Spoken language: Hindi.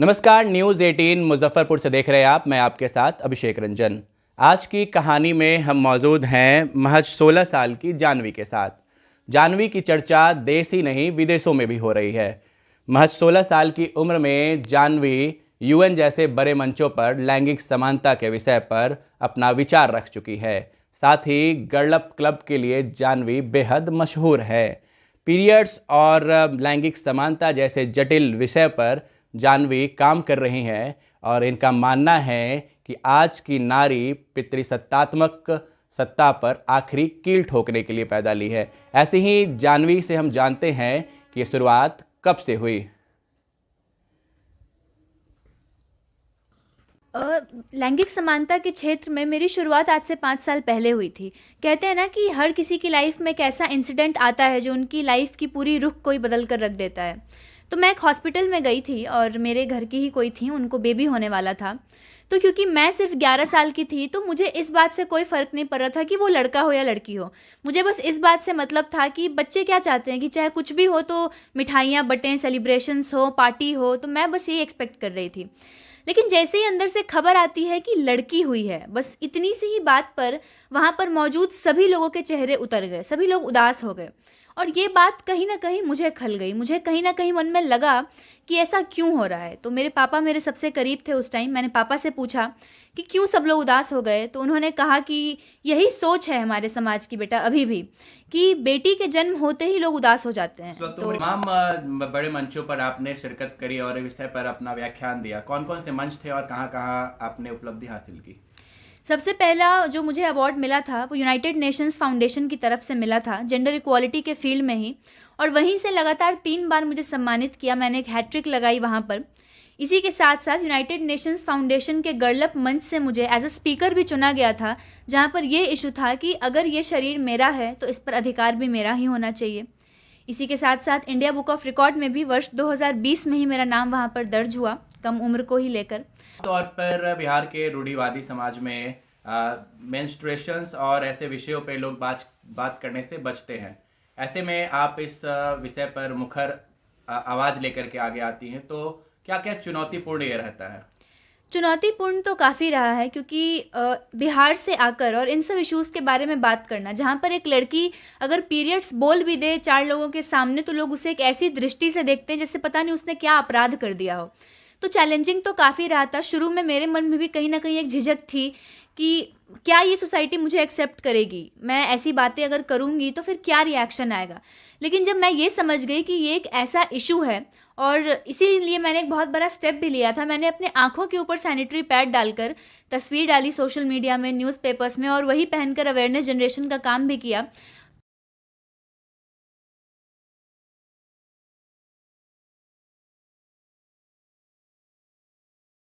नमस्कार, न्यूज़ 18 मुजफ्फरपुर से देख रहे हैं आप। मैं आपके साथ अभिषेक रंजन। आज की कहानी में हम मौजूद हैं महज 16 साल की जानवी के साथ। जानवी की चर्चा देश ही नहीं विदेशों में भी हो रही है। महज 16 साल की उम्र में जानवी यूएन जैसे बड़े मंचों पर लैंगिक समानता के विषय पर अपना विचार रख चुकी है। साथ ही गर्लअप क्लब के लिए जानवी बेहद मशहूर है। पीरियड्स और लैंगिक समानता जैसे जटिल विषय पर जानवी काम कर रही हैं और इनका मानना है कि आज की नारी पितृसत्तात्मक सत्ता पर आखिरी कील ठोकने के लिए पैदा ली है। ऐसे ही जानवी से हम जानते हैं कि ये शुरुआत कब से हुई। लैंगिक समानता के क्षेत्र में मेरी शुरुआत आज से 5 साल पहले हुई थी। कहते हैं ना कि हर किसी की लाइफ में एक ऐसा इंसिडेंट आता है जो उनकी लाइफ की पूरी रुख को ही बदल कर रख देता है। तो मैं एक हॉस्पिटल में गई थी और मेरे घर की ही कोई थी, उनको बेबी होने वाला था। तो क्योंकि मैं सिर्फ 11 साल की थी तो मुझे इस बात से कोई फ़र्क नहीं पड़ रहा था कि वो लड़का हो या लड़की हो। मुझे बस इस बात से मतलब था कि बच्चे क्या चाहते हैं कि चाहे कुछ भी हो तो मिठाइयाँ बटें, सेलिब्रेशंस हो, पार्टी हो। तो मैं बस यही एक्सपेक्ट कर रही थी। लेकिन जैसे ही अंदर से खबर आती है कि लड़की हुई है, बस इतनी सी ही बात पर वहाँ पर मौजूद सभी लोगों के चेहरे उतर गए, सभी लोग उदास हो गए। और ये बात कहीं ना कहीं मुझे खल गई। मुझे कहीं ना कहीं मन में लगा कि ऐसा क्यों हो रहा है। तो मेरे पापा मेरे सबसे करीब थे उस टाइम। मैंने पापा से पूछा कि क्यों सब लोग उदास हो गए। तो उन्होंने कहा कि यही सोच है हमारे समाज की बेटा अभी भी, कि बेटी के जन्म होते ही लोग उदास हो जाते हैं। इस वक्त तो तमाम बड़े मंचों पर आपने शिरकत करी और इस विषय पर अपना व्याख्यान दिया। कौन कौन से मंच थे और कहाँ कहाँ आपने उपलब्धि हासिल की? सबसे पहला जो मुझे अवार्ड मिला था वो यूनाइटेड नेशंस फाउंडेशन की तरफ से मिला था, जेंडर इक्वालिटी के फील्ड में ही। और वहीं से लगातार 3 बार मुझे सम्मानित किया। मैंने एक हैट्रिक लगाई वहाँ पर। इसी के साथ साथ यूनाइटेड नेशंस फाउंडेशन के गर्लअप मंच से मुझे एज अ स्पीकर भी चुना गया था, जहाँ पर ये इशू था कि अगर ये शरीर मेरा है तो इस पर अधिकार भी मेरा ही होना चाहिए। इसी के साथ साथ इंडिया बुक ऑफ रिकॉर्ड में भी वर्ष 2020 में ही मेरा नाम वहाँ पर दर्ज हुआ, कम उम्र को ही लेकर। तौर पर बिहार के रूढ़िवादी समाज में मेंस्ट्रुएशंस और ऐसे विषयों पे लोग बात करने से बचते हैं। ऐसे में आप इस विषय पर मुखर आवाज लेकर के आगे आती हैं, तो क्या क्या चुनौतीपूर्ण ये रहता है? चुनौतीपूर्ण तो काफ़ी रहा है, क्योंकि बिहार से आकर और इन सब इश्यूज़ के बारे में बात करना, जहाँ पर एक लड़की अगर पीरियड्स बोल भी दे 4 लोगों के सामने तो लोग उसे एक ऐसी दृष्टि से देखते हैं जैसे पता नहीं उसने क्या अपराध कर दिया हो। तो चैलेंजिंग तो काफ़ी रहा था। शुरू में मेरे मन में भी कहीं ना कहीं एक झिझक थी कि क्या ये सोसाइटी मुझे एक्सेप्ट करेगी, मैं ऐसी बातें अगर करूँगी तो फिर क्या रिएक्शन आएगा। लेकिन जब मैं ये समझ गई कि ये एक ऐसा इशू है, और इसीलिए मैंने एक बहुत बड़ा स्टेप भी लिया था। मैंने अपने आँखों के ऊपर सैनिटरी पैड डालकर तस्वीर डाली सोशल मीडिया में, न्यूज़पेपर्स में, और वही पहनकर अवेयरनेस जनरेशन का काम भी किया।